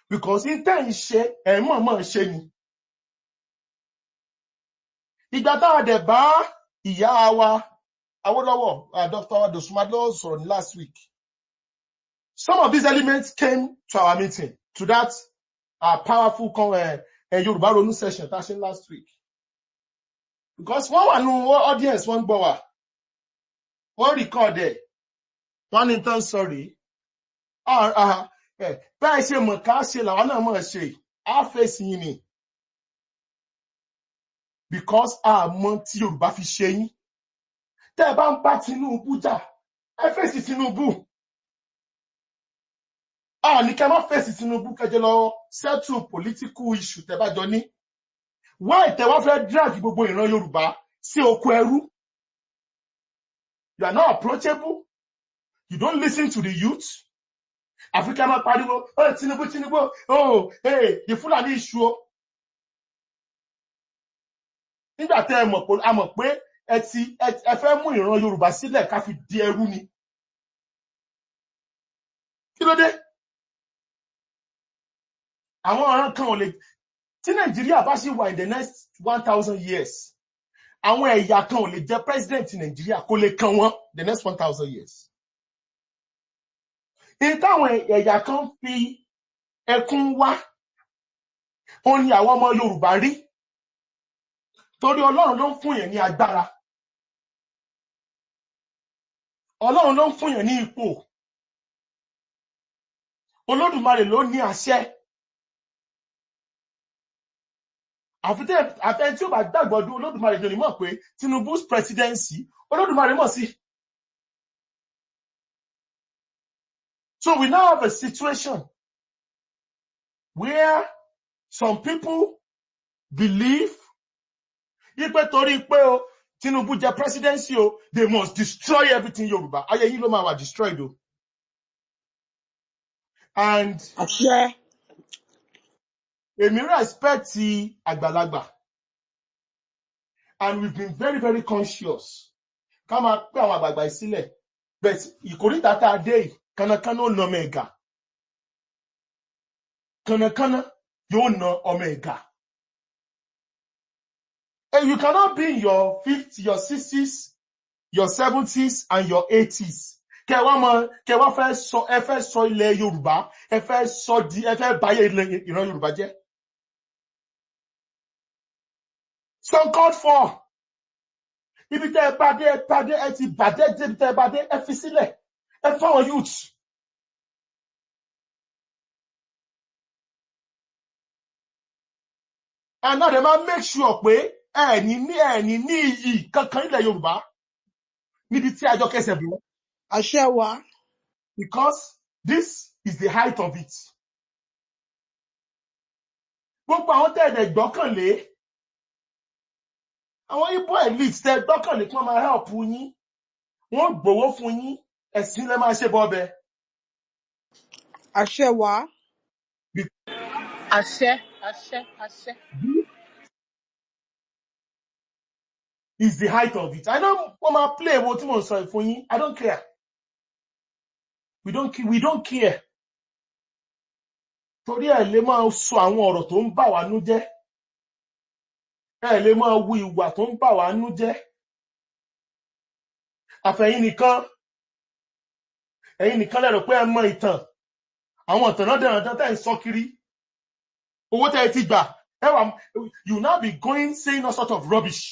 Because in tẹ́ ń ṣe ẹ̀ mọ̀ọ́mọ̀ ṣe ni. Ìgbà tá a dẹ̀ bá ìyá wa Awólọ́wọ̀, Dr. Dosumado sọ̀rọ̀ ní last week. Some of these elements came to our meeting, to that powerful Yoruba Ronu session that happened last week. Because one audience, one bower, one recorded, one intern sorry. Bẹ́ẹ̀ ṣe mọ̀ ká ṣe làwọn náà mọ̀ ṣe, á fèsì yín ni. Because mọ̀ tí Yorùbá fi ṣe yín. Tẹ́ ẹ bá ń bá Tinubu jà, ẹ fèsì Tinubu. Ní kẹ́ má fèsì Tinubu kẹjọ lọ settle political issue tẹ́ bá jọ ní. Why tẹ́ wá fẹ́ drag gbogbo ìran Yorùbá sí oko ẹrú? You are not approachable. You don't listen to the youth. Africa má pariwo, oh Tinubu, oh hey, the Fulani issue. Nígbà tẹ́ ẹ mọ̀ pé ẹ fẹ́ mú ìran Yorùbá sílẹ̀ ká fi di ẹrú ni. Kí ló dé? Àwọn ọ̀ràn kan ò lè tí Nàìjíríà bá sì wà in the next 1,000 years. Àwọn ẹ̀yà kan ò lè jẹ́ president Nàìjíríà kò lè kan wọ́n the next 1,000 years. In táwọn ẹ̀yà kan fi ẹkún wá, ó ní àwọn ọmọ Yorùbá rí. Torí Ọlọ́run ló ń fún yẹn ní agbára. Ọlọ́run ló ń fún yẹn ní ipò. Olódùmarè ló ní àṣẹ. Àfẹ́ tí ó bá gbàgbọ́ dún Olódùmarè ló ní mọ̀ pé Tinubu's presidency, Olódùmarè mọ̀ sí. So we now have a situation where some people believe ipe torí pé o Tinubu jẹ presidency o, they must destroy everything Yoruba. Ayé yín ló máa wà destroyed o. And àṣẹ. èmi respect ti àgbàlagbà. And we've been very, very conscious. Ká máa pé àwọn àgbààgbà ìsílẹ̀. But ìkórìtà tá a dé yìí, kánnakánná ó na ọmọ ẹ̀gà. Kánnakánná yóò na ọmọ ẹ̀gà. And you cannot be in your 50s, your 60s, your 70s, and your 80s. Kẹ wá fẹ́ sọ ilẹ̀ Yorùbá, ẹ fẹ́ báyé ìran Yorùbá jẹ́. Some called for. Ibi tẹ́ ẹ pàdé, ẹ ti bàjẹ́ débi tẹ́ ẹ pàdé, ẹ fi sílẹ̀, ẹ fáwọn youth. And now they might make sure pé ẹni ní iyì kankan ilẹ̀ Yorùbá níbi tí àjọ kẹsẹ̀ bí wọ́n. àṣẹ wá. Because this is the height of it. Gbogbo àwọn tẹ́ẹ̀dẹ̀ gbọ́kànlé, àwọn Igbo elite tẹ́ gbọ́kànlé kí wọ́n máa help yín, wọ́n gbowó fún yín, ẹ̀sìn lẹ́ máa ṣe bọ́ọ̀bẹ. àṣẹ wá. àṣẹ. Is the height of it. I don't want to play what you want to for you. I don't care. We don't care. Torí ẹ lè máa sọ àwọn ọ̀rọ̀ tó ń bà wá nú jẹ́. Ẹ lè máa wu ìwà tó ń bà wá nú jẹ́. Àfẹ̀yìn nìkan. Ẹ̀yin nìkan lẹ rò pé ẹ mọ ìtàn. Àwọn ìtàn náà dẹ̀ràn tẹ́ ń sọ kiri. Owó tẹ́ ẹ ti gbà. You now be going saying all sort of rubbish.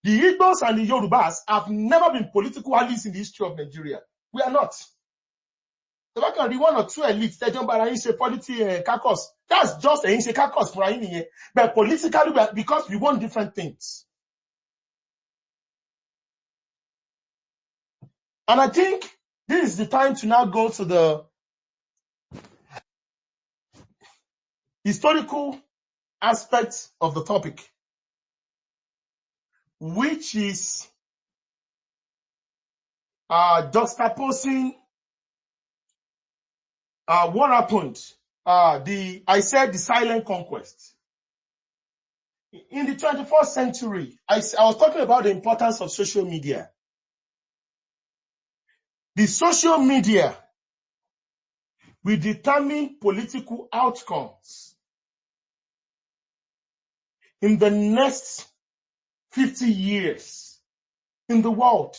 The Igbos and the Yorubas have never been political allies in the history of Nigeria. We are not. The back of the one or two elites, they jump around say politics caucus. That's just a caucus for any. But politically, because we want different things. And I think this is the time to now go to the historical aspect of the topic, which is juxtaposing what happened. I said the silent conquest. In the 21st century, I was talking about the importance of social media. The social media will determine political outcomes in the next 50 years in the world.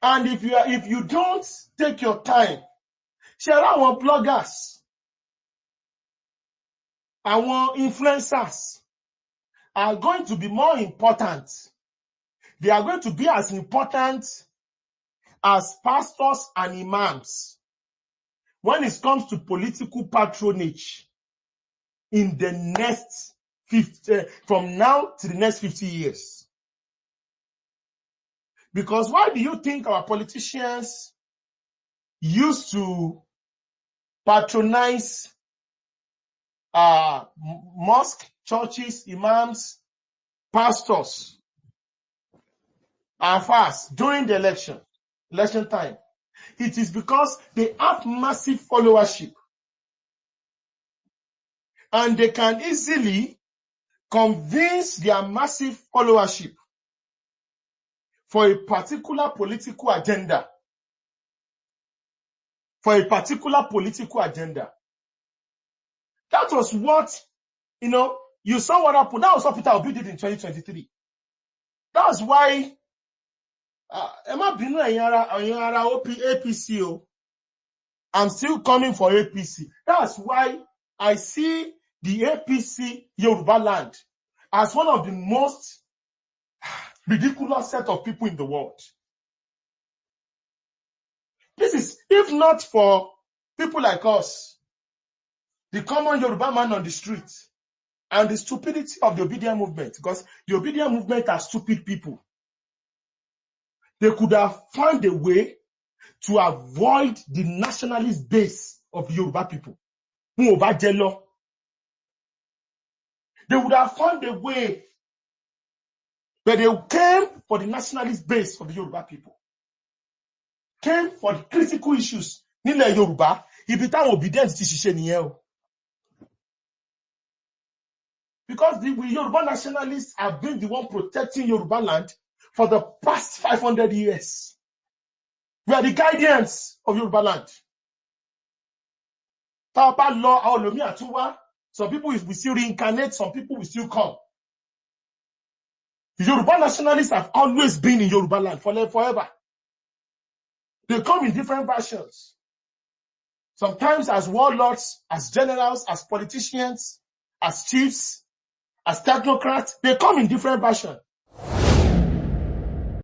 And if you don't take your time, share our bloggers, our influencers are going to be more important. They are going to be as important as pastors and imams when it comes to political patronage in the next 50, from now to the next 50 years. Because why do you think our politicians used to patronize mosque, churches, imams, pastors, fast during the election time? It is because they have massive followership and they can easily convince their massive followership for a particular political agenda. That was what, you saw what happened. That was what Peter Obi did in 2023. That's why Emma Binu Ayara APC. I'm still coming for APC. That's why I see the APC Yoruba land as one of the most ridiculous set of people in the world. This is, if not for people like us, the common Yoruba man on the street, and the stupidity of the obedient movement, because the obedient movement are stupid people. They could have found a way to avoid the nationalist base of the Yoruba people. They would have found a way, but they came for the nationalist base of the Yoruba people. Came for the critical issues. Nílẹ̀ Yorùbá, ibi táwọn obedient ti ṣiṣẹ́ nìyẹn o. Because the Yoruba nationalists have been the one protecting Yoruba land for the past 500 years. We are the guardians of Yoruba land. Some people will still reincarnate, some people will still come. The Yoruba nationalists have always been in Yoruba land forever. They come in different versions. Sometimes as warlords, as generals, as politicians, as chiefs, as technocrats. They come in different versions.